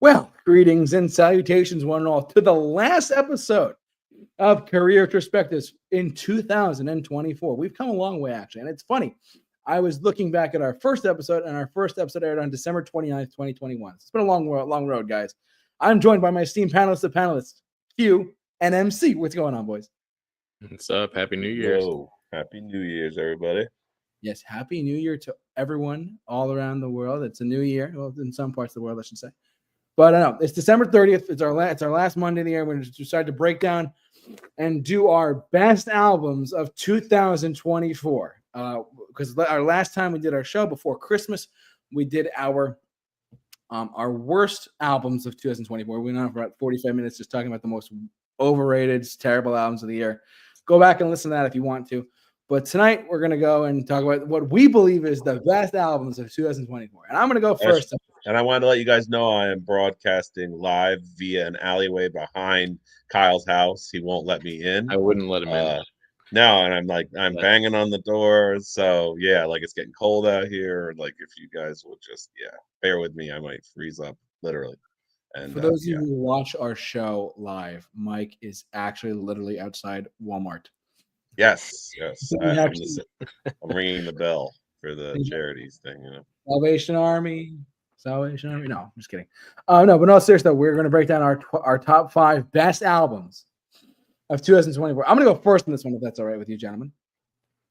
Well, greetings and salutations, one and all, to the last episode of Career Retrospectives in 2024. We've come a long way, actually, and it's funny. I was looking back at our first episode, and our first episode aired on December 29th, 2021. It's been a long road, guys. I'm joined by my esteemed panelists, Q and MC. What's going on, boys? What's up? Happy New Year's. Yo, Happy New Year's, everybody. Yes, Happy New Year to everyone all around the world. It's a new year. Well, in some parts of the world, I should say. But I know it's December 30th. It's our last Monday of the year. We're going to decide to break down and do our best albums of 2024. Because our last time we did our show before Christmas, we did our worst albums of 2024. We went on for about 45 minutes just talking about the most overrated, terrible albums of the year. Go back and listen to that if you want to. But tonight we're going to go and talk about what we believe is the best albums of 2024. And I'm going to go first. And I wanted to let you guys know I am broadcasting live via an alleyway behind Kyle's house. He won't let me in. I wouldn't let him in. No, and I'm banging on the door. So yeah, like it's getting cold out here. Like if you guys will just bear with me, I might freeze up literally. And for those of you who watch our show live, Mike is actually literally outside Walmart. Yes. I'm ringing the bell for the charities thing, Salvation Army. No, I'm just kidding. No, but no, seriously, we're going to break down our top 5 best albums of 2024. I'm going to go first in this one, if that's all right with you, gentlemen.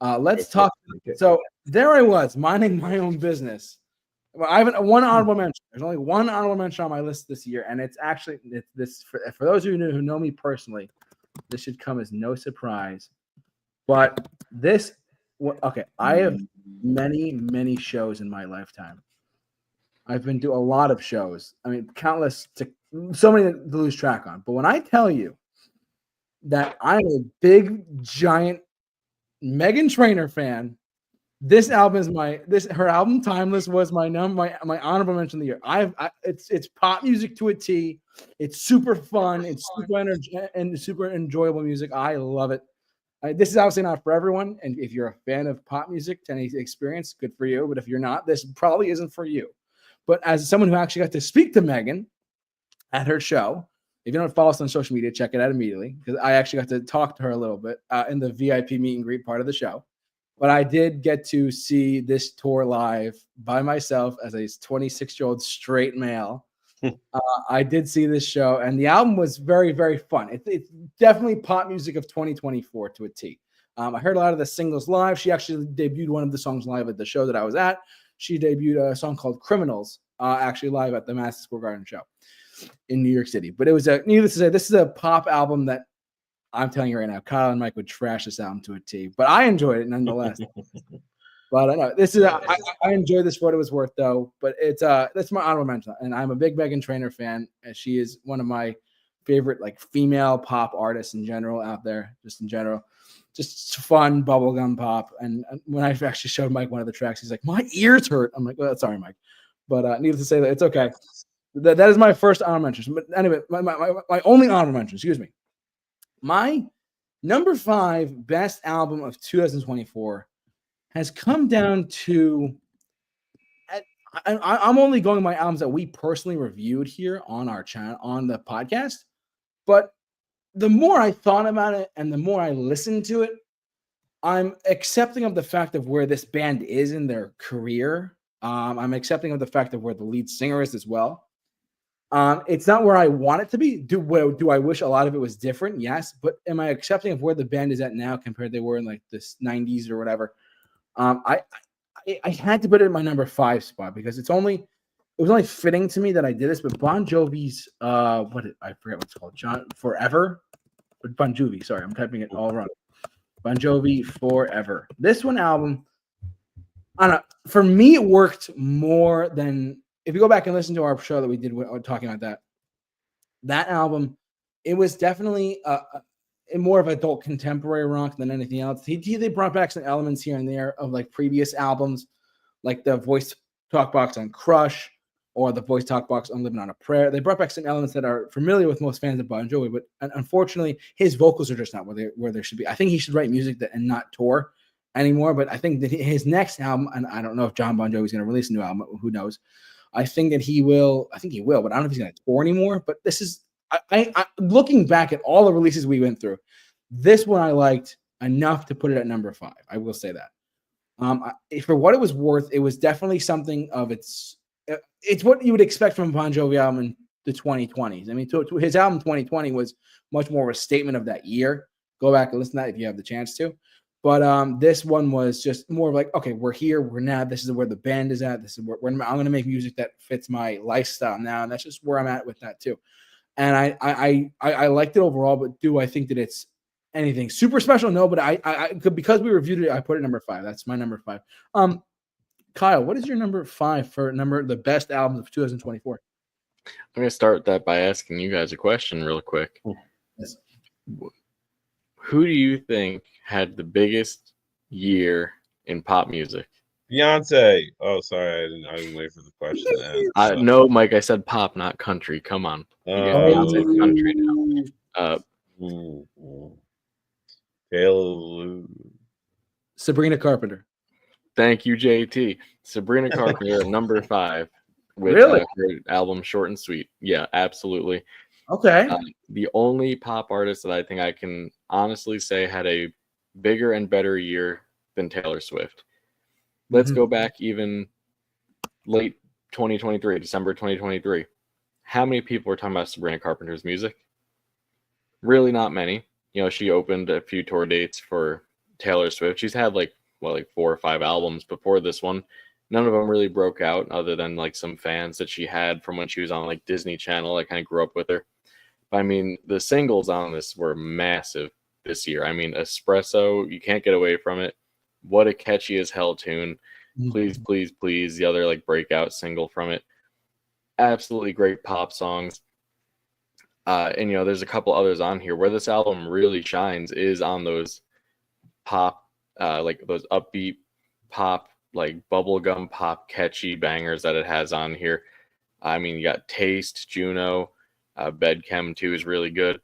Let's talk. So there I was, minding my own business. Well, I have one honorable mention. There's only one honorable mention on my list this year, and it's this. For those of you who know me personally, this should come as no surprise. But this, okay, I have many shows in my lifetime. I've been to a lot of shows. I mean, countless, so many to lose track on. But when I tell you that I'm a big, giant Meghan Trainor fan, this album is her album "Timeless" was my honorable mention of the year. It's pop music to a T. It's super fun. It's super energetic and super enjoyable music. I love it. This is obviously not for everyone, and if you're a fan of pop music to any experience, good for you. But if you're not, this probably isn't for you. But as someone who actually got to speak to Meghan at her show, if you don't follow us on social media, check it out immediately, because I actually got to talk to her a little bit in the VIP meet and greet part of the show. But I did get to see this tour live by myself as a 26-year-old straight male. I did see this show, and the album was very, very fun. It's definitely pop music of 2024 to a T. I heard a lot of the singles live. She actually debuted one of the songs live at the show that I was at. She debuted a song called Criminals, actually live at the Madison Square Garden show in New York City. But it was needless to say, this is a pop album that I'm telling you right now, Kyle and Mike would trash this album to a T. But I enjoyed it nonetheless. But I know this is I enjoyed this for what it was worth, though. But it's that's my honorable mention, and I'm a big Meghan Trainor fan, and she is one of my favorite female pop artists in general out there, just in general. Just fun bubblegum pop. And when I actually showed Mike one of the tracks, he's like, "My ears hurt." I'm like, "Well, sorry, Mike." But needless to say, that it's okay. That is my first honorable mention. But anyway, my only honorable mention. Excuse me. My number 5 best album of 2024 has come down to. I'm only going by albums that we personally reviewed here on our channel on the podcast, but the more I thought about it and the more I listened to it, I'm accepting of the fact of where this band is in their career. I'm accepting of the fact of where the lead singer is as well. It's not where I want it to be. Do I wish a lot of it was different? Yes. But am I accepting of where the band is at now compared to they were in like the 90s or whatever? I had to put it in my number 5 spot because it was only fitting to me that I did this. But Bon Jovi's I forget what it's called. Bon Jovi. Sorry, I'm typing it all wrong. Bon Jovi Forever. This album, I don't know. For me, it worked more than if you go back and listen to our show that we did talking about that album. It was definitely more of adult contemporary rock than anything else. They brought back some elements here and there of like previous albums, like the voice talk box on Crush or the voice talk box on Living on a Prayer. They brought back some elements that are familiar with most fans of Bon Jovi, but unfortunately, his vocals are just not where they should be. I think he should write music and not tour anymore, but I think that his next album, and I don't know if John Bon Jovi is going to release a new album, who knows, I think that he will. I think he will, but I don't know if he's going to tour anymore. But this is I looking back at all the releases we went through. This one I liked enough to put it at number 5. I will say that. For what it was worth, it was definitely something of its. It's what you would expect from a Bon Jovi album in the 2020s. I mean, to his album 2020 was much more of a statement of that year. Go back and listen to that if you have the chance to. But this one was just more of like, okay, we're here, we're now. This is where the band is at. This is where I'm going to make music that fits my lifestyle now, and that's just where I'm at with that too. And I liked it overall, but do I think that it's anything super special? No, but I because we reviewed it, I put it number 5. That's my number 5. Kyle, what is your number 5 for the best albums of 2024? I'm gonna start that by asking you guys a question real quick. Yes. Who do you think had the biggest year in pop music? Beyonce. Oh, sorry, I didn't wait for the question to end. No, Mike, I said pop, not country. Come on. You get Beyonce country now. Taylor. Sabrina Carpenter. Thank you, JT. Sabrina Carpenter, number 5. With Really? her album Short and Sweet. Yeah, absolutely. Okay. The only pop artist that I think I can honestly say had a bigger and better year than Taylor Swift. Let's go back even late 2023, December 2023. How many people were talking about Sabrina Carpenter's music? Really not many. You know, she opened a few tour dates for Taylor Swift. She's had like 4 or 5 albums before this one. None of them really broke out other than like some fans that she had from when she was on like Disney Channel. I kind of grew up with her. But I mean, the singles on this were massive this year. I mean, Espresso, you can't get away from it. What a catchy as hell tune. Please, please, please. The other like breakout single from it. Absolutely great pop songs. And, you know, there's a couple others on here where this album really shines is on those pop, like those upbeat pop, like bubblegum pop catchy bangers that it has on here. I mean, you got Taste, Juno, Bedchem 2 is really good.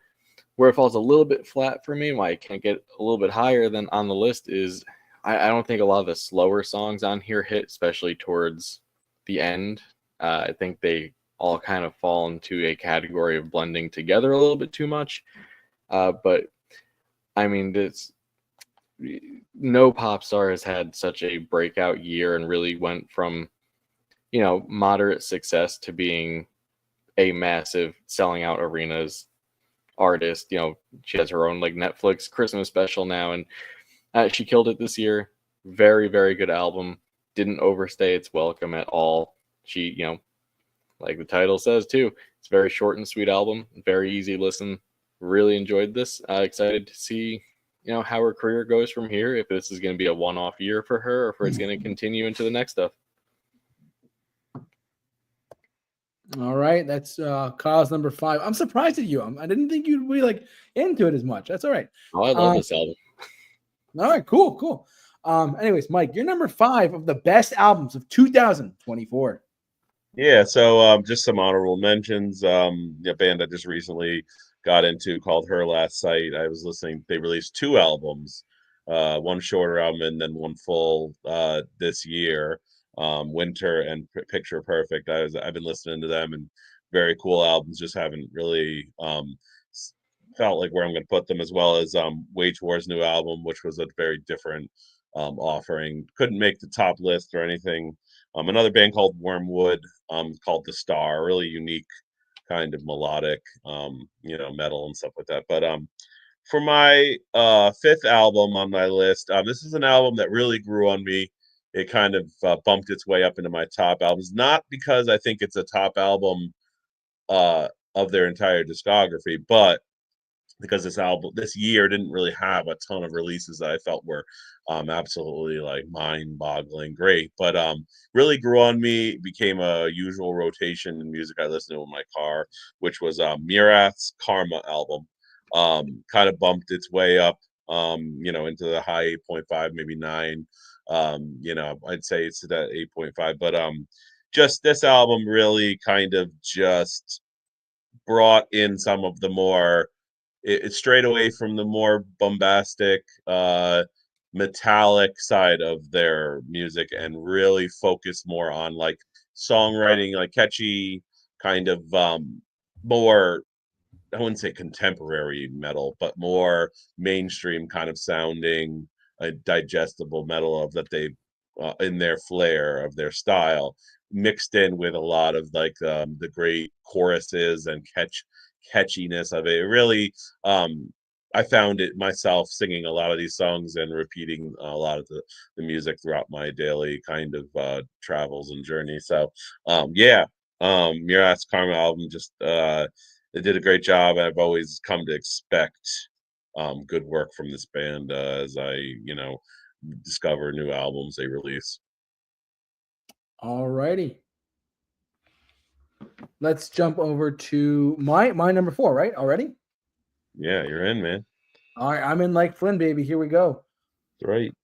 Where it falls a little bit flat for me, why I can't get a little bit higher than on the list is I don't think a lot of the slower songs on here hit, especially towards the end. I think they all kind of fall into a category of blending together a little bit too much. But I mean, no pop star has had such a breakout year and really went from, you know, moderate success to being a massive selling out arenas artist. You know, she has her own like Netflix Christmas special now, and she killed it this year. Very, very good album. Didn't overstay its welcome at all. She, you know, like the title says too, it's a very short and sweet album. Very easy listen. Really enjoyed this. Excited to see, you know, how her career goes from here. If this is going to be a one-off year for her, or if it's going to continue into the next stuff. All right, that's Kyle's number 5. I'm surprised at you. I didn't think you'd be like into it as much. That's all right. Oh, I love this album. All right, cool. Anyways, Mike, you're number 5 of the best albums of 2024. Yeah, so just some honorable mentions. A band I just recently got into called Her Last Sight. I was listening. They released 2 albums, one shorter album and then one full this year. Winter and Picture Perfect. I've been listening to them, and very cool albums. Just haven't really felt like where I'm going to put them, as well as Wage War's new album, which was a very different offering. Couldn't make the top list or anything. Another band called Wormwood, called The Star, really unique kind of melodic, metal and stuff like that. But for my 5th album on my list, this is an album that really grew on me. It kind of bumped its way up into my top albums, not because I think it's a top album of their entire discography, but because this year didn't really have a ton of releases that I felt were absolutely like mind-boggling great, but really grew on me. Became a usual rotation in music I listened to in my car, which was Mirath's Karma album. Kind of bumped its way up, into the high 8.5, maybe 9. I'd say it's at 8.5, but just this album really kind of just brought in some of the more it strayed away from the more bombastic metallic side of their music and really focused more on like songwriting, like catchy kind of more, I wouldn't say contemporary metal, but more mainstream kind of sounding, digestible metal of that they in their flair of their style, mixed in with a lot of like the great choruses and catchiness of it. It really, I found it myself singing a lot of these songs and repeating a lot of the music throughout my daily kind of travels and journeys. So yeah, your Ass Karma album just they did a great job. I've always come to expect good work from this band as I, discover new albums they release. All righty. Let's jump over to my number 4, right? Already? Yeah, you're in, man. All right, I'm in like Flynn, baby. Here we go. Right.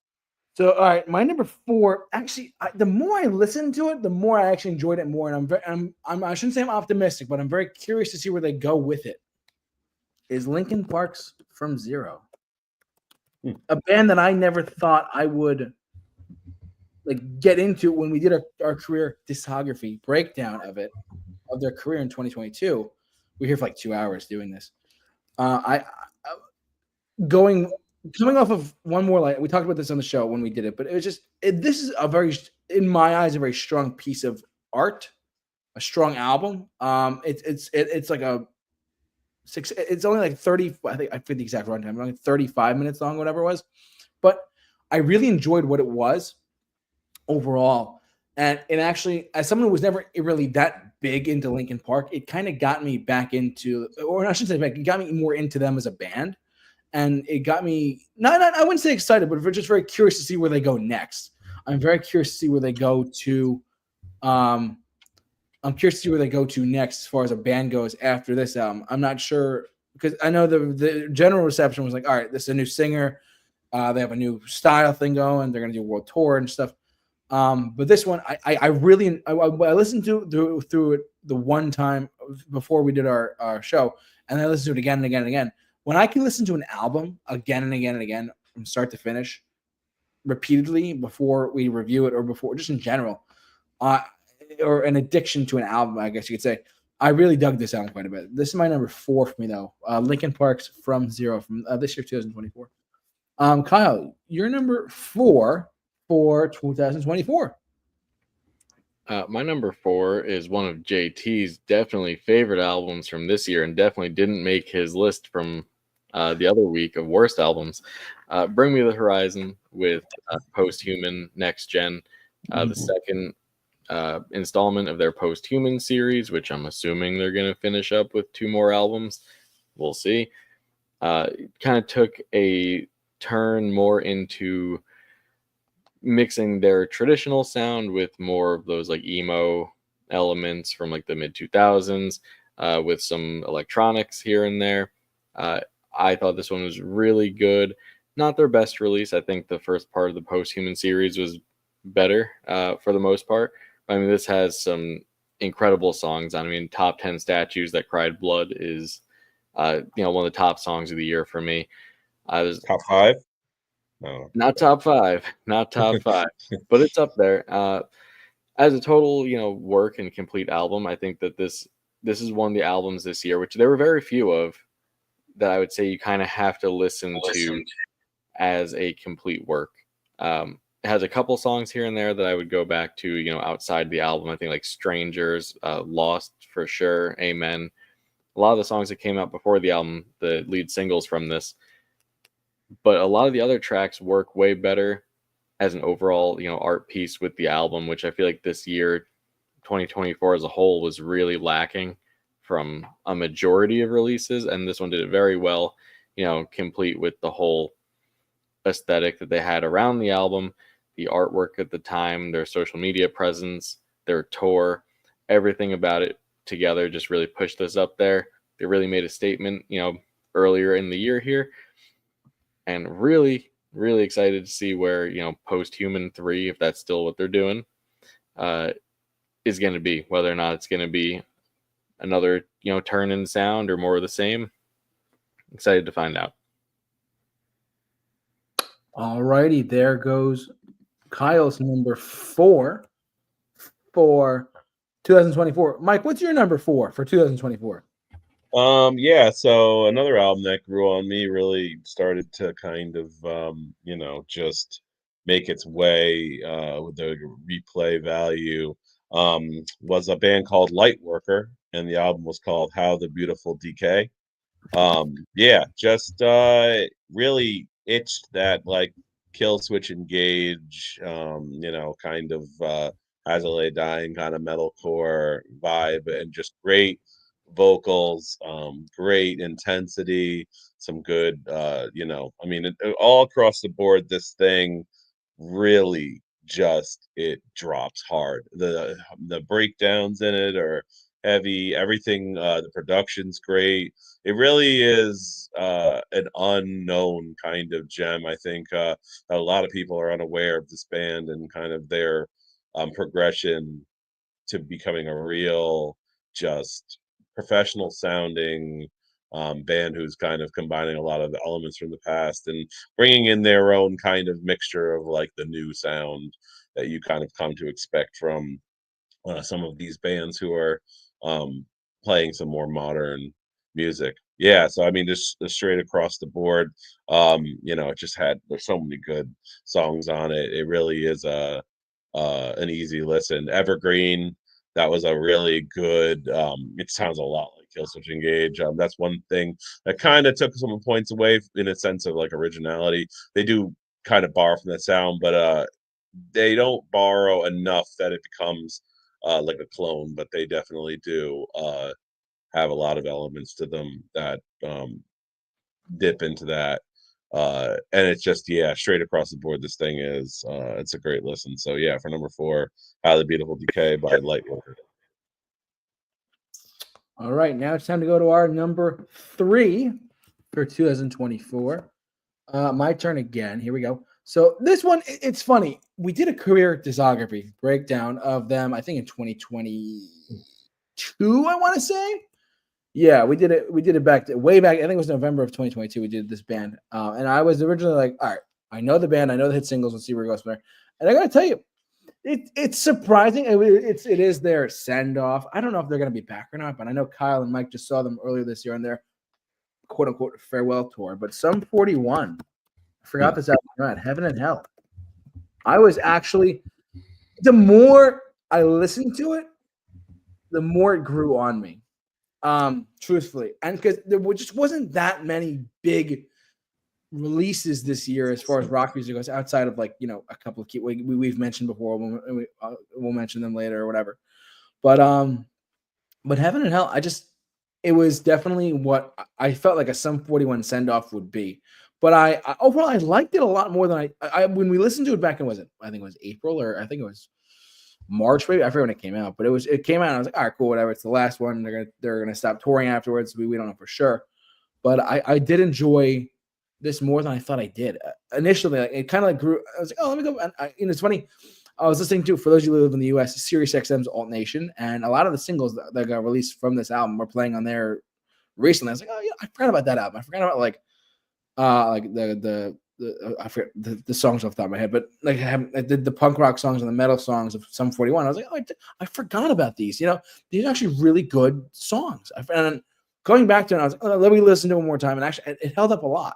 So, all right, my number 4. Actually, the more I listen to it, the more I actually enjoyed it more. And I shouldn't say I'm optimistic, but I'm very curious to see where they go with it. Is Linkin Park's From Zero, a band that I never thought I would like get into when we did our career discography breakdown of their career in 2022. We're here for like 2 hours doing this. Coming off of One More Light, we talked about this on the show when we did it, but it was just this is a very, in my eyes, a very strong piece of art, a strong album. It's like a six. It's only like 30. I think I forget the exact runtime. Only 35 minutes long, whatever it was. But I really enjoyed what it was overall. And actually, as someone who was never really that big into Linkin Park, it kind of got me back into, or I shouldn't say back, it got me more into them as a band. And it got me, not I wouldn't say excited, but just very curious to see where they go next. I'm very curious to see where they go to. I'm curious to see where they go to next as far as a band goes after this album. I'm not sure, because I know the general reception was like, all right, this is a new singer. They have a new style thing going. They're going to do a world tour and stuff. But this one, I really I listened to through it the one time before we did our show, and I listened to it again and again and again. When I can listen to an album again and again and again from start to finish, repeatedly before we review it or before just in general, or an addiction to an album, I guess you could say, I really dug this album quite a bit. This is my number 4 for me though. Linkin Park's From Zero from this year, 2024. Kyle, your number 4 for 2024. My number 4 is one of JT's definitely favorite albums from this year, and definitely didn't make his list from the other week of worst albums. Bring Me the Horizon with Posthuman Next Gen, the second installment of their Posthuman series, which I'm assuming they're going to finish up with 2 more albums. We'll see. Kind of took a turn more into mixing their traditional sound with more of those like emo elements from like the mid 2000s with some electronics here and there. I thought this one was really good. Not their best release. I think the first part of the Posthuman series was better for the most part. I mean, this has some incredible songs on. I mean, Top 10 Statues That Cried Blood is one of the top songs of the year for me. Top 5? No. Not top 5, not top 5, but it's up there. As a total, work and complete album, I think that this is one of the albums this year, which there were very few of, that I would say you kind of have to listen to as a complete work. It has a couple songs here and there that I would go back to, outside the album. I think like Strangers, Lost for sure, Amen. A lot of the songs that came out before the album, the lead singles from this. But a lot of the other tracks work way better as an overall, art piece with the album, which I feel like this year, 2024 as a whole, was really lacking from a majority of releases. And this one did it very well, complete with the whole aesthetic that they had around the album, the artwork at the time, their social media presence, their tour, everything about it together just really pushed this up there. They really made a statement, earlier in the year here. And really, really excited to see where, Posthuman 3, if that's still what they're doing, is going to be. Whether or not it's going to be another, turn in sound or more of the same. Excited to find out. All righty, there goes Kyle's number 4 for 2024. Mike, what's your number 4 for 2024? Yeah, so another album that grew on me really started to kind of just make its way with the replay value was a band called Lightworker, and the album was called How the Beautiful Decay. Yeah, just really itched that like kill switch engage, kind of as I lay dying kind of metalcore vibe, and just great vocals, great intensity, some good I mean all across the board this thing really just it drops hard. The breakdowns in it are heavy, everything, the production's great. It really is an unknown kind of gem. I think a lot of people are unaware of this band and kind of their progression to becoming a real, just professional sounding band who's kind of combining a lot of the elements from the past and bringing in their own kind of mixture of like the new sound that you kind of come to expect from some of these bands who are um, playing some more modern music. Yeah, so I mean, just straight across the board, it just had there's so many good songs on it. It really is a an easy listen. Evergreen, that was a really good. It sounds a lot like Killswitch Engage. That's one thing that kind of took some points away in a sense of like originality. They do kind of borrow from that sound, but they don't borrow enough that it becomes like a clone. But they definitely do have a lot of elements to them that dip into that. And it's just straight across the board. This thing is it's a great listen. So yeah, for number 4, How the Beautiful Decay by Lightworker. All right, now it's time to go to our number 3 for 2024. My turn again. Here we go. So this one, it's funny. We did a career discography breakdown of them, I think in 2022, I want to say. Yeah, we did it. We did it way back. I think it was November of 2022. We did this band, and I was originally like, "All right, I know the band. I know the hit singles. Let's see where it goes from there." And I got to tell you, it's surprising. It is their send off. I don't know if they're going to be back or not, but I know Kyle and Mike just saw them earlier this year on their quote unquote farewell tour. But Sum 41, I forgot this album. Right, Heaven and Hell. I was actually the more I listened to it, the more it grew on me. Truthfully, and because there just wasn't that many big releases this year as far as rock music goes, outside of like a couple of key we've mentioned before. We'll mention them later or whatever. But Heaven and Hell, it was definitely what I felt like a Sum 41 send off would be. But I overall I liked it a lot more than I when we listened to it back in I think it was April, or I think it was March, maybe. I forget when it came out, but it came out and I was like, all right, cool, whatever. It's the last one. They're gonna stop touring afterwards. We don't know for sure. But I did enjoy this more than I thought I did. Initially, it kind of like grew. I was like, oh, let me go. And it's funny. I was listening to, for those of you who live in the US, Sirius XM's Alt Nation, and a lot of the singles that got released from this album were playing on there recently. I was like, oh yeah, I forgot about that album. I forgot about like I forget the songs off the top of my head, but like I did the punk rock songs and the metal songs of Sum 41. I was like, oh, I forgot about these. These are actually really good songs. And going back to it, I was like, oh, let me listen to it one more time. And actually, it held up a lot.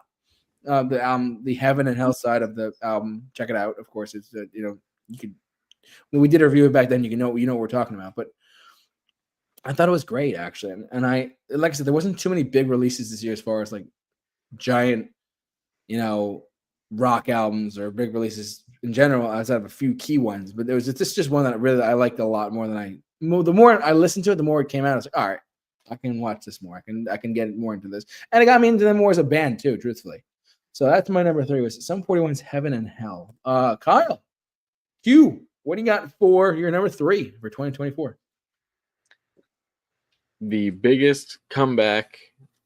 The Heaven and Hell side of the album, check it out. Of course, it's you could. When we did a review back then, you know what we're talking about. But I thought it was great actually, and I like I said, there wasn't too many big releases this year as far as like giant, rock albums or big releases in general, outside of a few key ones. But it's just one that I liked a lot more than the more I listened to it, the more it came out. I was like, all right, I can watch this more. I can get more into this. And it got me into them more as a band too, truthfully. So that's my number 3 was Sum 41's Heaven and Hell. Kyle, Q, what do you got for your number 3 for 2024? The biggest comeback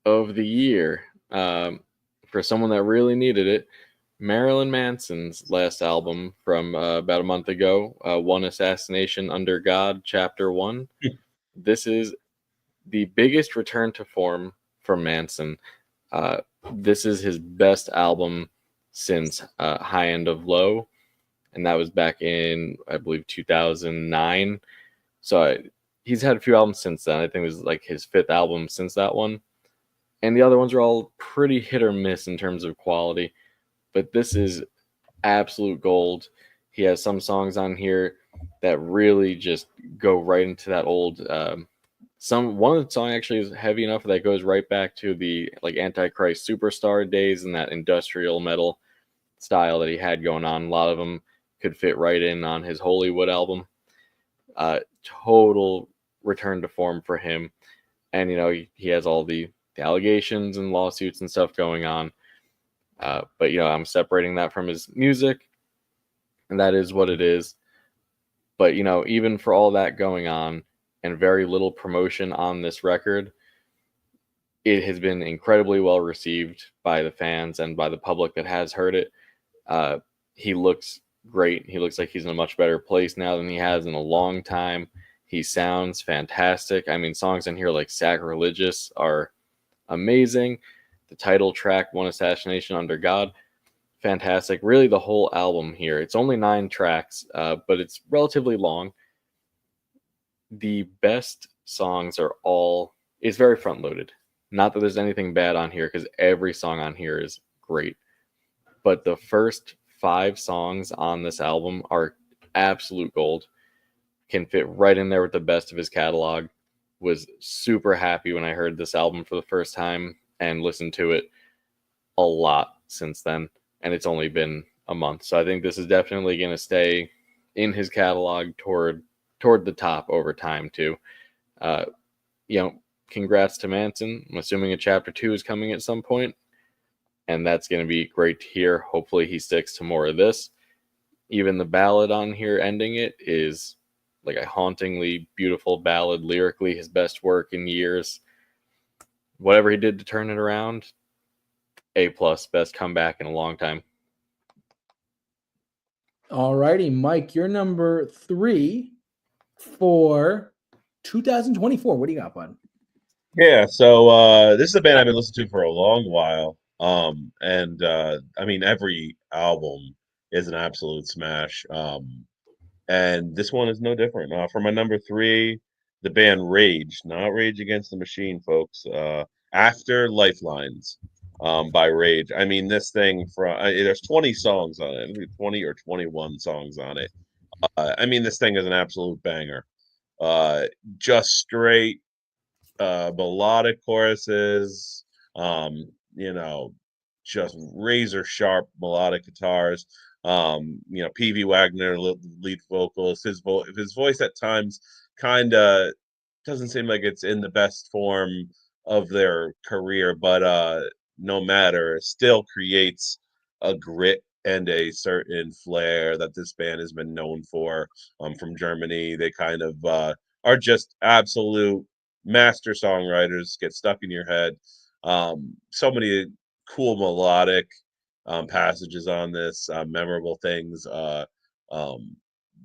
of the year, for someone that really needed it, Marilyn Manson's last album from about a month ago, One Assassination Under God, Chapter 1. This is the biggest return to form from Manson. This is his best album since High End of Low, and that was back in, I believe, 2009. So he's had a few albums since then. I think it was like his 5th album since that one. And the other ones are all pretty hit or miss in terms of quality. But this is absolute gold. He has some songs on here that really just go right into that old one of the songs actually is heavy enough that goes right back to the like Antichrist Superstar days and that industrial metal style that he had going on. A lot of them could fit right in on his Hollywood album. Total return to form for him. And he has all the allegations and lawsuits and stuff going on. But I'm separating that from his music, and that is what it is. But even for all that going on and very little promotion on this record, it has been incredibly well received by the fans and by the public that has heard it. He looks great. He looks like he's in a much better place now than he has in a long time. He sounds fantastic. I mean, songs in here like Sacrilegious are amazing. The title track, One Assassination Under God, fantastic. Really, the whole album here. It's only 9 tracks, but it's relatively long. The best songs are it's very front-loaded. Not that there's anything bad on here, because every song on here is great. But the first 5 songs on this album are absolute gold. Can fit right in there with the best of his catalog. Was super happy when I heard this album for the first time and listened to it a lot since then. And it's only been a month. So I think this is definitely going to stay in his catalog toward the top over time too. Congrats to Manson. I'm assuming a chapter 2 is coming at some point, and that's going to be great to hear. Hopefully he sticks to more of this. Even the ballad on here ending it is like a hauntingly beautiful ballad, lyrically his best work in years. Whatever he did to turn it around, A+, best comeback in a long time. All righty, Mike, you're number 3 for 2024. What do you got, bud? Yeah, so this is a band I've been listening to for a long while. I mean, every album is an absolute smash. And this one is no different. For my number 3, the band Rage, not Rage Against the Machine, folks. After Lifelines, by Rage. I mean, this thing there's 20 songs on it, 20 or 21 songs on it. I mean, this thing is an absolute banger. Just straight melodic choruses, just razor sharp melodic guitars. PV Wagner, lead vocalist, his voice at times kind of doesn't seem like it's in the best form of their career, but no matter, it still creates a grit and a certain flair that this band has been known for. From Germany, they kind of are just absolute master songwriters. Get stuck in your head. So many cool melodic passages on this, memorable things,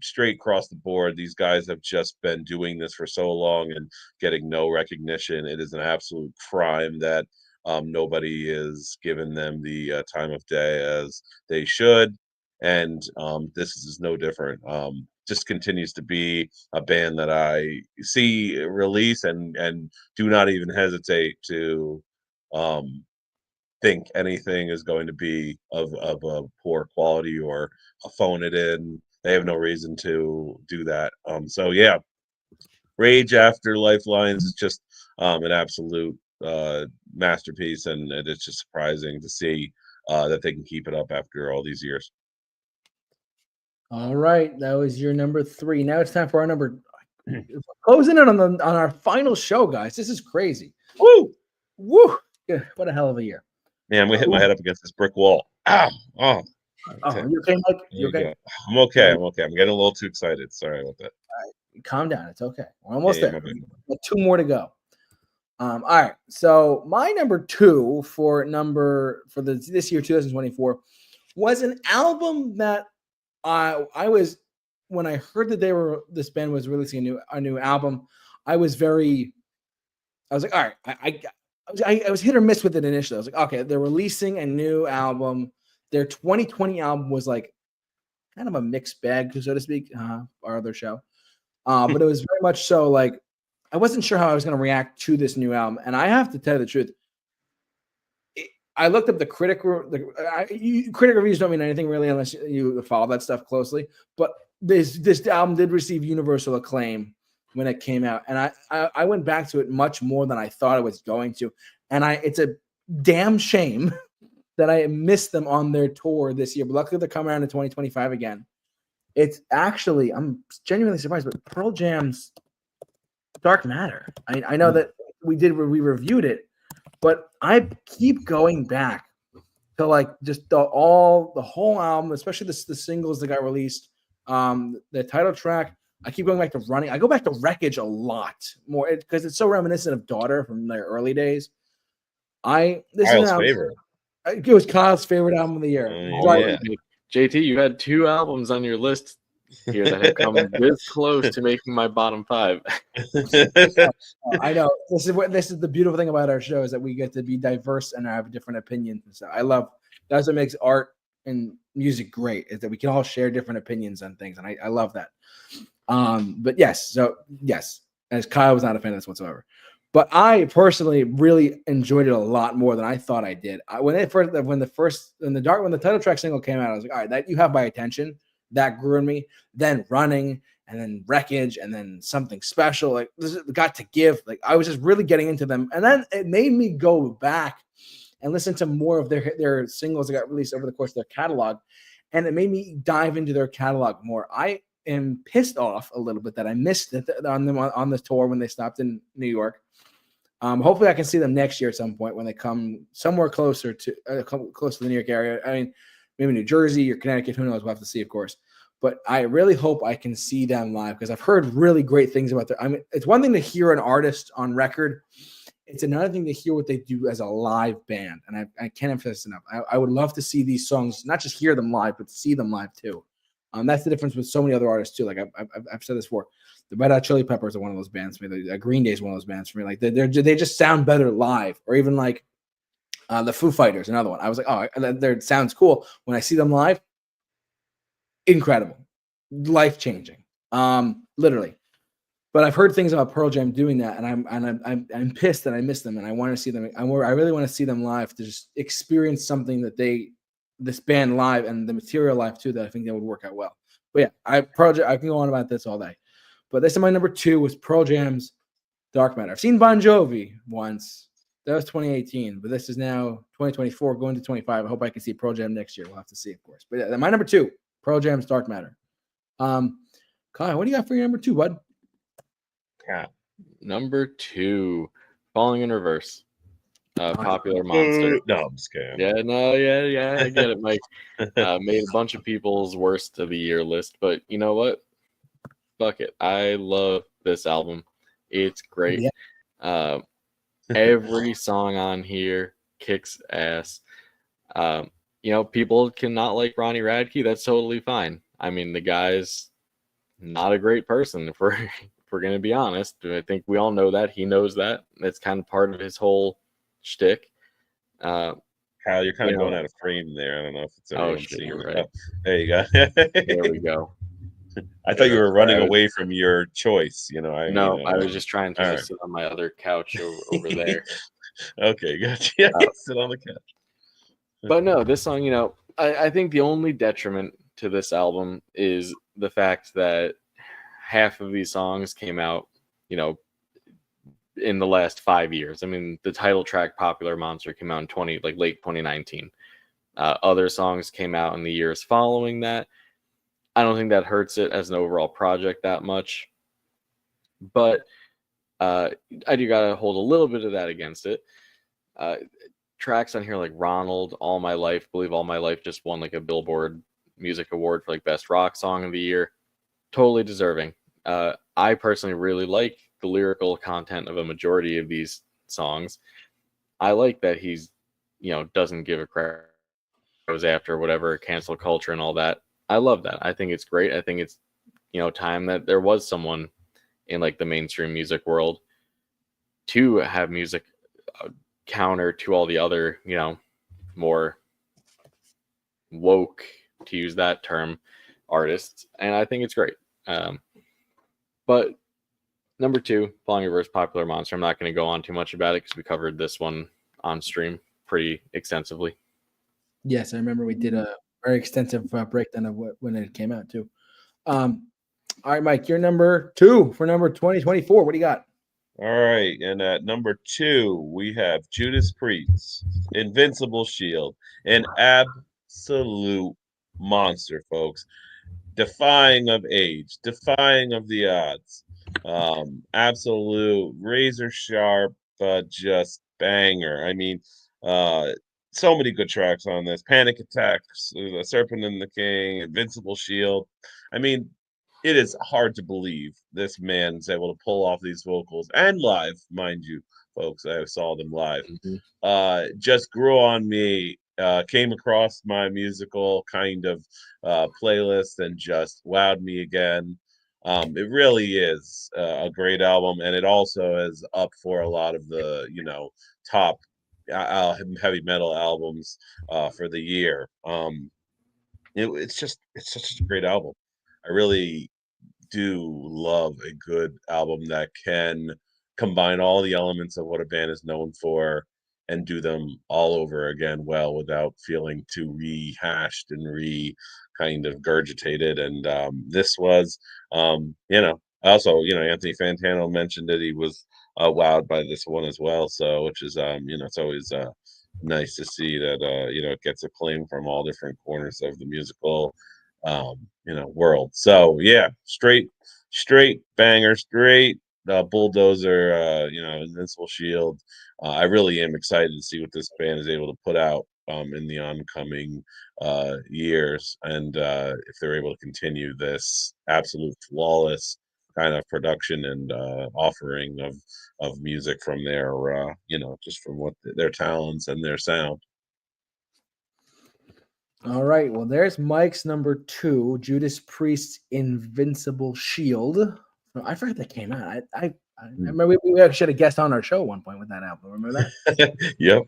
straight across the board. These guys have just been doing this for so long and getting no recognition. It is an absolute crime that nobody is giving them the time of day as they should. And this is no different. Just continues to be a band that I see release and do not even hesitate to think anything is going to be of a poor quality or phone it in. They have no reason to do that. So yeah, Rage After Lifelines is just an absolute masterpiece, and it's just surprising to see that they can keep it up after all these years. All right, that was your number 3. Now it's time for our number. Closing in on our final show, guys. This is crazy. Woo! Yeah, what a hell of a year. Man, I'm gonna hit my head up against this brick wall. Ow! Oh, you okay, Mike? You okay? I'm okay. I'm getting a little too excited. Sorry about that. All right, calm down. It's okay. We're almost Yeah, there. 2 more to go. All right. So my number 2 for this year, 2024, was an album that I was, when I heard that this band was releasing a new album, I was like, all right, I was hit or miss with it initially. I was like, okay, they're releasing a new album. Their 2020 album was like kind of a mixed bag, so to speak, our other show. But it was very much so like I wasn't sure how I was going to react to this new album, and I have to tell you the truth. I looked up the critic reviews don't mean anything really unless you follow that stuff closely. But this album did receive universal acclaim when it came out, and I went back to it much more than I thought I was going to, and it's a damn shame that I missed them on their tour this year. But luckily, they're coming around in 2025 again. It's actually, I'm genuinely surprised, but Pearl Jam's Dark Matter. I know that we reviewed it, but I keep going back to like just the whole album, especially the singles that got released. The title track, I keep going back to Running. I go back to Wreckage a lot more because it's so reminiscent of Daughter from their early days. Kyle's favorite. It was Kyle's favorite album of the year. Yeah. JT, you had 2 albums on your list here that have come this close to making my bottom 5. I know. This is the beautiful thing about our show is that we get to be diverse and have different opinions and stuff. That's what makes art and music great, is that we can all share different opinions on things, and I love that. But yes, as Kyle was not a fan of this whatsoever. But I personally really enjoyed it a lot more than I thought I did. When the title track single came out, I was like, all right, that you have my attention. That grew in me. Then Running, and then Wreckage, and then Something Special. Like this got to give. Like I was just really getting into them, and then it made me go back and listen to more of their singles that got released over the course of their catalog, and it made me dive into their catalog more. I am pissed off a little bit that I missed it on them on this tour when they stopped in New York. Hopefully, I can see them next year at some point when they come somewhere closer to the New York area. I mean, maybe New Jersey or Connecticut. Who knows? We'll have to see, of course. But I really hope I can see them live because I've heard really great things about them. I mean, it's one thing to hear an artist on record. It's another thing to hear what they do as a live band. And I can't emphasize enough. I would love to see these songs, not just hear them live, but see them live too. That's the difference with so many other artists too. Like I've said this before. The Red Hot Chili Peppers are one of those bands for me. Green Day is one of those bands for me. Like they just sound better live, or even like the Foo Fighters, another one. I was like, oh, that sounds cool. When I see them live, incredible, life changing, literally. But I've heard things about Pearl Jam doing that, and I'm pissed that I missed them, and I want to see them. I really want to see them live to just experience something that this band live and the material live too. That I think that would work out well. But yeah, I can go on about this all day. But this is my number 2 was Pearl Jam's Dark Matter. I've seen Bon Jovi once. That was 2018, but this is now 2024, going to 25. I hope I can see Pearl Jam next year. We'll have to see, of course. But yeah, my number 2, Pearl Jam's Dark Matter. Kyle, what do you got for your number 2, bud? Yeah. Number 2, Falling in Reverse. Popular Monster. No, I'm just kidding. Yeah, I get it, Mike. Made a bunch of people's worst of the year list, but you know what? Fuck it. I love this album. It's great. Yeah. Every song on here kicks ass. People cannot like Ronnie Radke. That's totally fine. I mean, the guy's not a great person, if we're going to be honest. I think we all know that. He knows that. That's kind of part of his whole shtick. Kyle, you're kind of going out of frame there. I don't know if it's right. Oh, there you go. There we go. I thought you were running away from your choice. I was just trying to sit on my other couch over there. Okay, gotcha. Sit on the couch. But no, this song, I think the only detriment to this album is the fact that half of these songs came out, in the last 5 years. I mean, the title track Popular Monster came out in late 2019. Other songs came out in the years following that. I don't think that hurts it as an overall project that much. But I do got to hold a little bit of that against it. Tracks on here like Ronald, All My Life, believe All My Life just won like a Billboard Music Award for Best Rock Song of the Year. Totally deserving. I personally really like the lyrical content of a majority of these songs. I like that he's, doesn't give a crap, goes after whatever cancel culture and all that. I love that. I think it's great. I think it's, time that there was someone in the mainstream music world to have music counter to all the other, more woke, to use that term, artists. And I think it's great. But Number 2, Falling Reverse, Popular Monster. I'm not going to go on too much about it because we covered this one on stream pretty extensively. Yes, I remember we did a very extensive breakdown of when it came out too. All right, Mike, you're number 2 for number 2024. What do you got? All right, and at number 2 we have Judas Priest, Invincible Shield, an absolute monster, folks. Defying of age, defying of the odds. Absolute razor sharp, just banger. I mean, so many good tracks on this. Panic Attacks, Serpent and the King, Invincible Shield. I mean, it is hard to believe this man's able to pull off these vocals and live, mind you, folks. I saw them live. Just grew on me. Came across my musical kind of playlist and just wowed me again. It really is a great album, and it also is up for a lot of the top heavy metal albums for the year. It's such a great album. I really do love a good album that can combine all the elements of what a band is known for and do them all over again well without feeling too rehashed and kind of gurgitated. And this was, also, Anthony Fantano mentioned that he was wowed by this one as well. So, which is, it's always nice to see that, it gets acclaim from all different corners of the musical world. So yeah, straight banger, straight bulldozer, Invincible Shield. I really am excited to see what this band is able to put out in the oncoming years, and if they're able to continue this absolute flawless kind of production and offering of music from their just from what their talents and their sound. All right. Well, there's Mike's number 2, Judas Priest's Invincible Shield. I forgot that came out. I remember we actually should have guessed on our show at one point with that album. Remember that? Yep.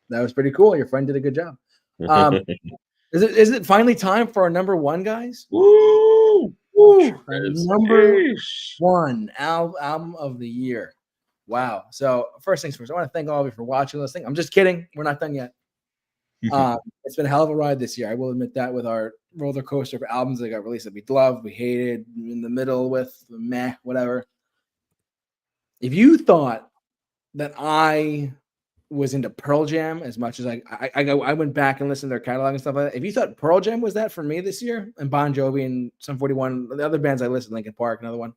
That was pretty cool. Your friend did a good job. Is it finally time for our number 1, guys? Woo! Woo! Number 1 album of the year. Wow. So first things first, I want to thank all of you for watching, listening. I'm just kidding. We're not done yet. It's been a hell of a ride this year. I will admit that, with our roller coaster of albums that got released that we loved, we hated, in the middle with meh, whatever. If you thought that I was into Pearl Jam as much as I went back and listened to their catalog and stuff like that. If you thought Pearl Jam was that for me this year, and Bon Jovi and Sum 41, the other bands I listened, Linkin Park, another one,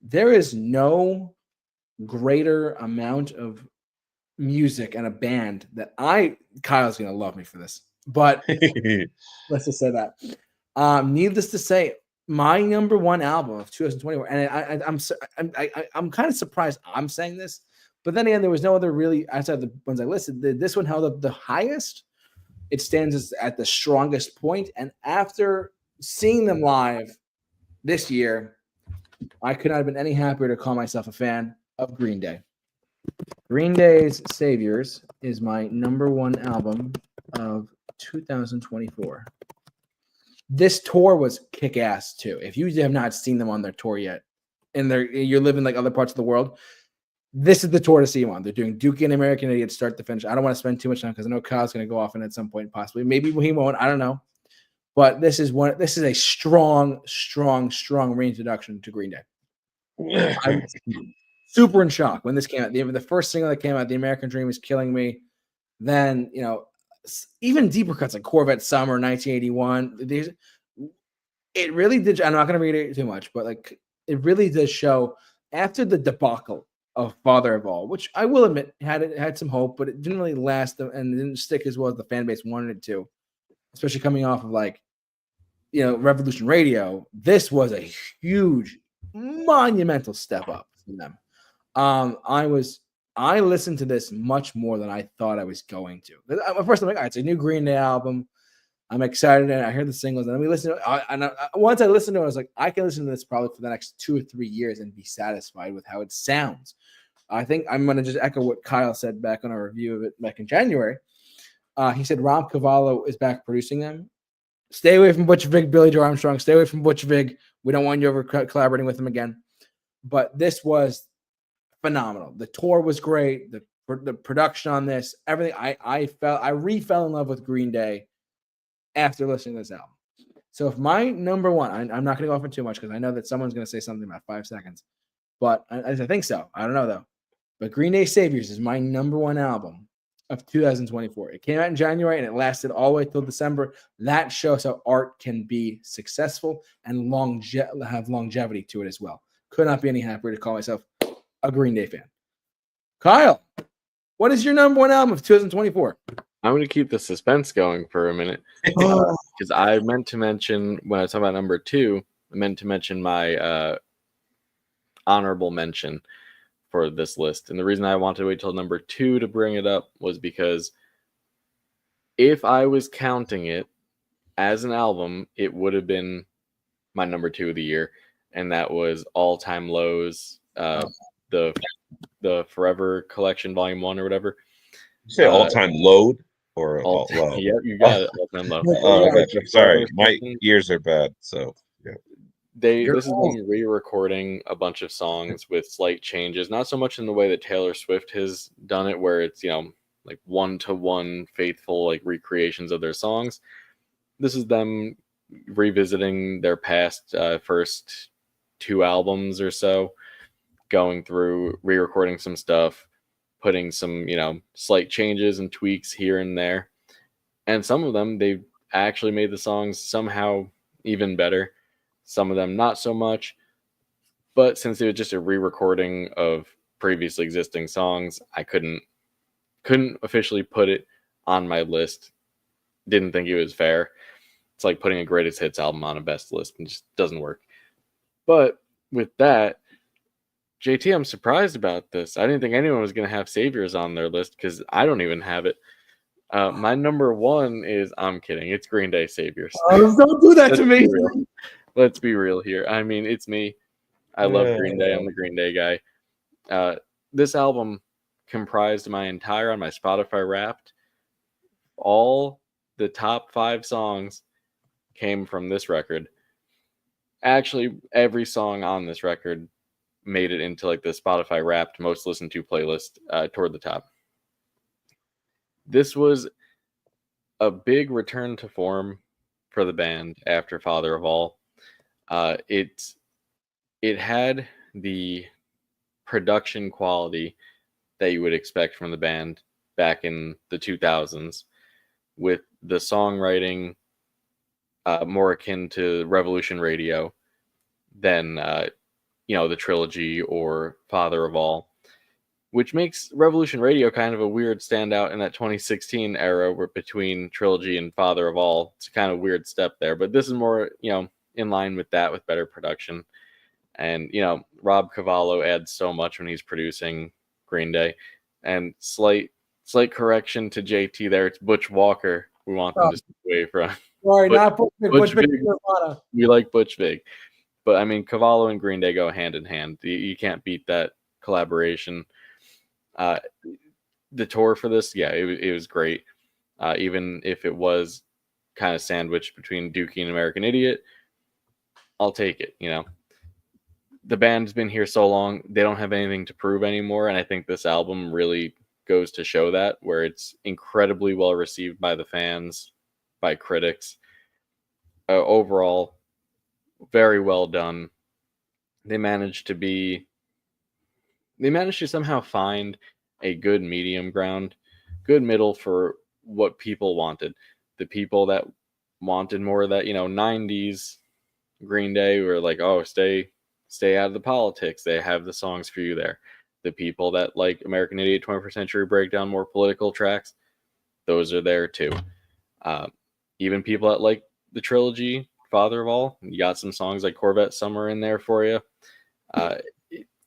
there is no greater amount of music and a band that Kyle's gonna love me for this, but let's just say that. Needless to say, my number 1 album of 2024, and I'm kind of surprised I'm saying this, but then again, there was no other really outside the ones I listed. This one held up the highest. It stands at the strongest point, and after seeing them live this year, I could not have been any happier to call myself a fan of Green Day. Green Day's Saviors is my number 1 album of 2024. This tour was kick-ass too. If you have not seen them on their tour yet, and you're living like other parts of the world, this is the tour to see them on. They're doing Dookie and American Idiot start to finish. I don't want to spend too much time because I know Kyle's going to go off and at some point possibly. Maybe he won't. I don't know. But this is a strong reintroduction to Green Day. I'm super in shock when this came out. The first single that came out, The American Dream, is killing me. Then, even deeper cuts like Corvette Summer, 1981. It really did. I'm not going to read it too much, but it really does show after the debacle of Father of All, which I will admit had some hope, but it didn't really last and it didn't stick as well as the fan base wanted it to, especially coming off of Revolution Radio. This was a huge, monumental step up from them. I listened to this much more than I thought I was going to. First, I'm like, all right, it's a new Green Day album. I'm excited, and I heard the singles, and then we listened to it. Once I listened to it, I was like, I can listen to this probably for the next 2 or 3 years and be satisfied with how it sounds. I think I'm going to just echo what Kyle said back on our review of it back in January. He said Rob Cavallo is back producing them. Stay away from Butch Vig, Billy Joe Armstrong. Stay away from Butch Vig. We don't want you ever collaborating with him again. but this was phenomenal. The tour was great. The production on this, everything. I re-fell in love with Green Day after listening to this album. So if my number one, I'm not going to go off on too much because I know that someone's going to say something in about 5 seconds, but I think so. I don't know though. But Green Day Saviors is my number one album of 2024. It came out in January and it lasted all the way till December. That shows how art can be successful and have longevity to it as well. Could not be any happier to call myself a Green Day fan. Kyle, what is your number one album of 2024? I'm going to keep the suspense going for a minute because I meant to mention when I was talking about number 2, I meant to mention my honorable mention for this list. And the reason I wanted to wait till number 2 to bring it up was because if I was counting it as an album, it would have been my number 2 of the year. And that was All Time Lows, the Forever Collection Volume 1 or whatever. You say all-time load or low? Yep, you got it. All-time low. Gotcha. Sorry, my ears are bad. So yeah. This is them re-recording a bunch of songs with slight changes, not so much in the way that Taylor Swift has done it, where it's, like one-to-one faithful like recreations of their songs. This is them revisiting their past first 2 albums or so, going through, re-recording some stuff, putting some, slight changes and tweaks here and there. And some of them, they've actually made the songs somehow even better. Some of them not so much. But since it was just a re-recording of previously existing songs, I couldn't officially put it on my list. Didn't think it was fair. It's like putting a greatest hits album on a best list. It just doesn't work. But with that, JT, I'm surprised about this. I didn't think anyone was going to have Saviors on their list because I don't even have it. My number 1 is, I'm kidding, it's Green Day Saviors. Oh, don't do that to me. Let's be real here. I mean, it's me. I love Green Day. I'm the Green Day guy. This album comprised on my Spotify Wrapped. All the top 5 songs came from this record. Actually, every song on this record made it into like the Spotify Wrapped most listened to playlist toward the top. This was a big return to form for the band after Father of All. It had the production quality that you would expect from the band back in the 2000s, with the songwriting more akin to Revolution Radio than the Trilogy or Father of All, which makes Revolution Radio kind of a weird standout in that 2016 era where between Trilogy and Father of All. It's a kind of weird step there, but this is more, in line with that, with better production. And, Rob Cavallo adds so much when he's producing Green Day. And slight correction to JT there. It's Butch Walker we want them to stay away from. Sorry, not Butch Vig. We like Butch Vig. But, I mean, Cavallo and Green Day go hand in hand. You can't beat that collaboration. The tour for this, it was great. Even if it was kind of sandwiched between Dookie and American Idiot, I'll take it, The band's been here so long, they don't have anything to prove anymore, and I think this album really goes to show that, where it's incredibly well received by the fans, by critics. Overall, very well done. They managed to somehow find a good medium ground, good middle for what people wanted. The people that wanted more of that, 90s Green Day were like, oh, stay out of the politics. They have the songs for you there. The people that like American Idiot, 21st Century Breakdown, more political tracks, those are there too. Even people that like the Trilogy, Father of All, you got some songs like Corvette Summer in there for you.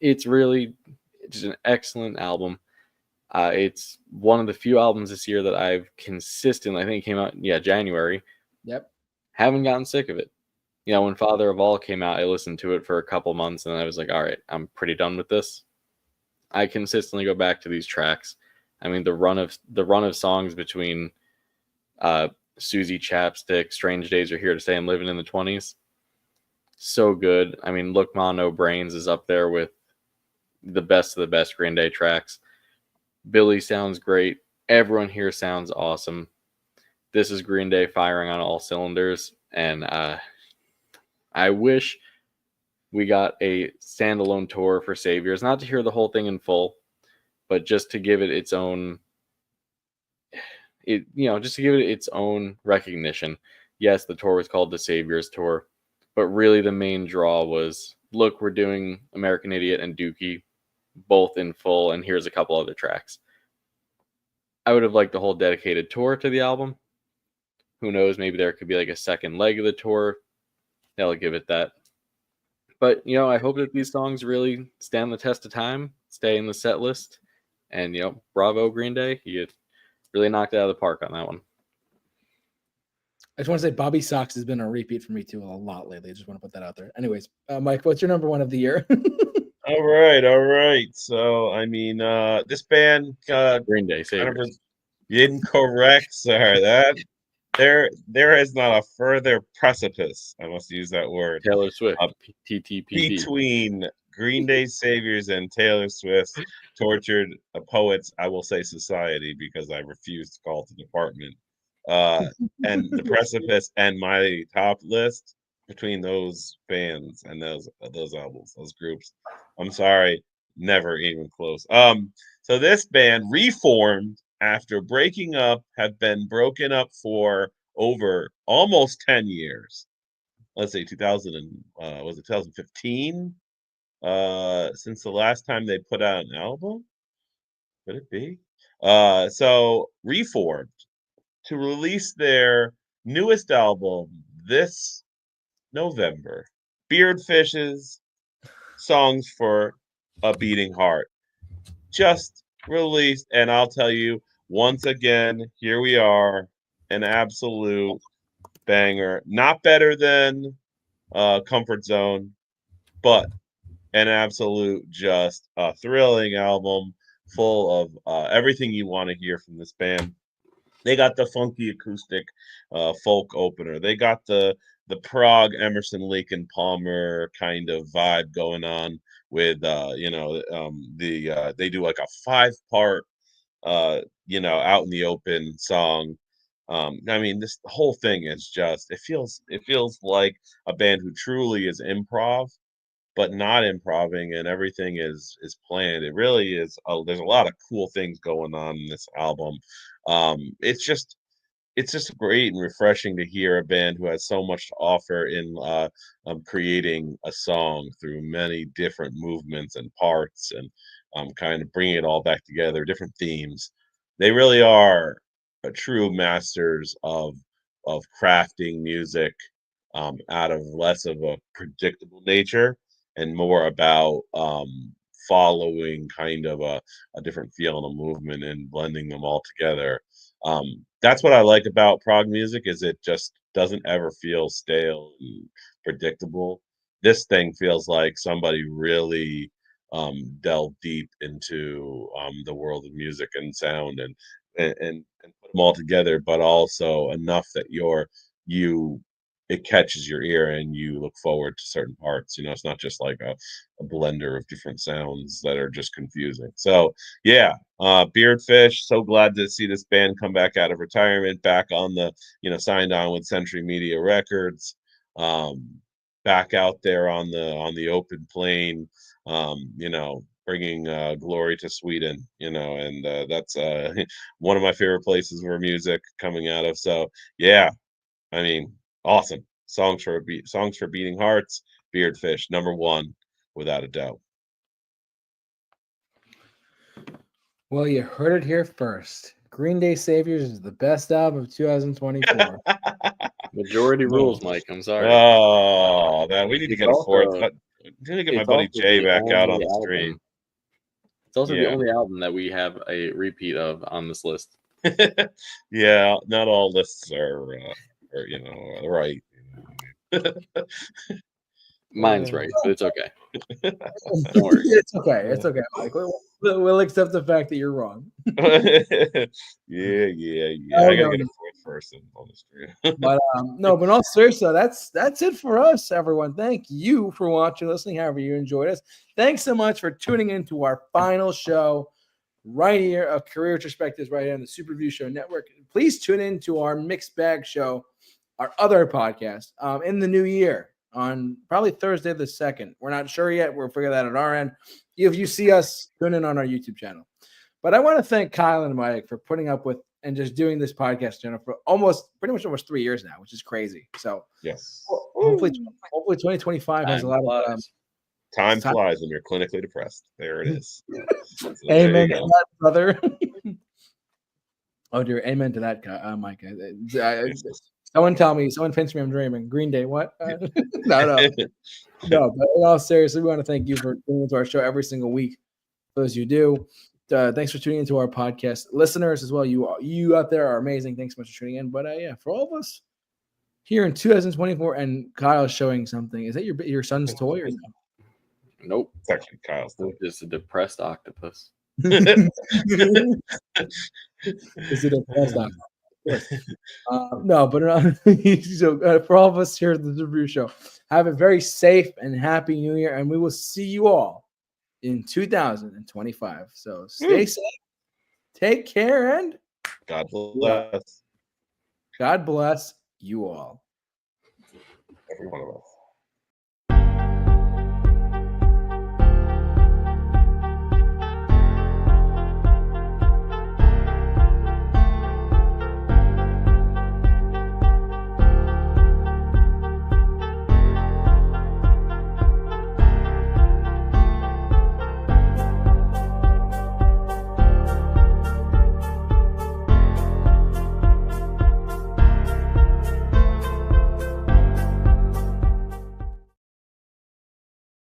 It's really just an excellent album. It's one of the few albums this year that I've consistently, I think it came out, January. Yep. Haven't gotten sick of it. When Father of All came out, I listened to it for a couple months and I was like, all right, I'm pretty done with this. I consistently go back to these tracks. I mean, the run of songs between Susie Chapstick, Strange Days Are Here to Stay, and Living in the 20s. so good. I mean, Look Ma No Brains is up there with the best of the best Green Day tracks. Billy sounds great. Everyone here sounds awesome. This is Green Day firing on all cylinders, and I wish we got a standalone tour for Saviors, not to hear the whole thing in full, but just to give it its own, just to give it its own recognition. Yes, the tour was called the Saviors Tour, but really the main draw was, look, we're doing American Idiot and Dookie both in full, and here's a couple other tracks. I would have liked the whole dedicated tour to the album. Who knows, maybe there could be like a second leg of the tour. They'll give it that. But, I hope that these songs really stand the test of time, stay in the set list. And, bravo, Green Day. You really knocked it out of the park on that one. I just want to say Bobby Sox has been a repeat for me too a lot lately. I just want to put that out there. Anyways, Mike, what's your number one of the year? All right. So, I mean, this band Green Day, kind of Saviors. incorrect, sir. That there is not a further precipice. I must use that word. Taylor Swift, TTPP. Between Green Day Saviors and Taylor Swift's Tortured Poets, I will say Society, because I refuse to call it the department. And the precipice and my top list between those bands and those albums, those groups. I'm sorry, never even close. So this band reformed after breaking up, have been broken up for over almost 10 years. Let's say 2015? Since the last time they put out an album? Could it be? So reformed to release their newest album this November. Beardfish's Songs for a Beating Heart. Just released, and I'll tell you, once again, here we are, an absolute banger. Not better than Comfort Zone, but an absolute, just a thrilling album full of everything you want to hear from this band. They got the funky acoustic folk opener. They got the prog Emerson, Lake and Palmer kind of vibe going on with they do like a 5-part out in the open song. I mean, this whole thing is just it feels like a band who truly is improv, but not improving, and everything is planned. It really is. There's a lot of cool things going on in this album. It's just great and refreshing to hear a band who has so much to offer in creating a song through many different movements and parts, and kind of bringing it all back together, different themes. They really are true masters of crafting music out of less of a predictable nature and more about following kind of a different feel and a movement and blending them all together. That's what I like about prog music, is it just doesn't ever feel stale and predictable. This thing feels like somebody really delved deep into the world of music and sound, and put them all together, but also enough that it catches your ear and you look forward to certain parts. It's not just like a blender of different sounds that are just confusing. So yeah, Beardfish, so glad to see this band come back out of retirement, back on the, signed on with Century Media Records, back out there on the open plane, bringing glory to Sweden, and that's one of my favorite places for music coming out of. So yeah, I mean, awesome. Songs for Beating Hearts, Beardfish, number one, without a doubt. Well, you heard it here first. Green Day Saviors is the best album of 2024. Majority rules, Mike. I'm sorry. Oh, man, we need to get a fourth. I need to get my buddy Jay back out on the street. It's also the only album that we have a repeat of on this list. Yeah, not all lists are right. Mine's right, but it's okay. Don't worry. It's okay. It's okay. Mike. We'll accept the fact that you're wrong. Yeah. I gotta get a fourth person on the street. But no, but in all seriousness, that's it for us, everyone. Thank you for watching, listening, however you enjoyed us. Thanks so much for tuning into our final show right here of Career Retrospectives right here on the Super Review Show Network. Please tune in to our Mixed Bag Show, our other podcast, in the new year on probably Thursday the 2nd. We're not sure yet. We'll figure that out on our end. If you see us, tune in on our YouTube channel. But I want to thank Kyle and Mike for putting up with and just doing this podcast channel for pretty much almost 3 years now, which is crazy. So Yes. hopefully 2025 has a lot of time flies when you're clinically depressed. There it is. So amen to that, brother. Oh dear, amen to that, Mike. Someone pinch me, I'm dreaming. Green Day, what? No. No, but in all seriously, we want to thank you for tuning into our show every single week. For those you do. Thanks for tuning into our podcast, listeners as well. You out there are amazing. Thanks so much for tuning in. But yeah, for all of us here in 2024, and Kyle's showing something. Is that your son's toy or no? Nope. It's actually Kyle's toy. Just a depressed octopus. Is it a depressed octopus? No, but so for all of us here at the Review Show, have a very safe and happy New Year, and we will see you all in 2025. So stay safe, take care, and God bless. God bless you all. Every one of us.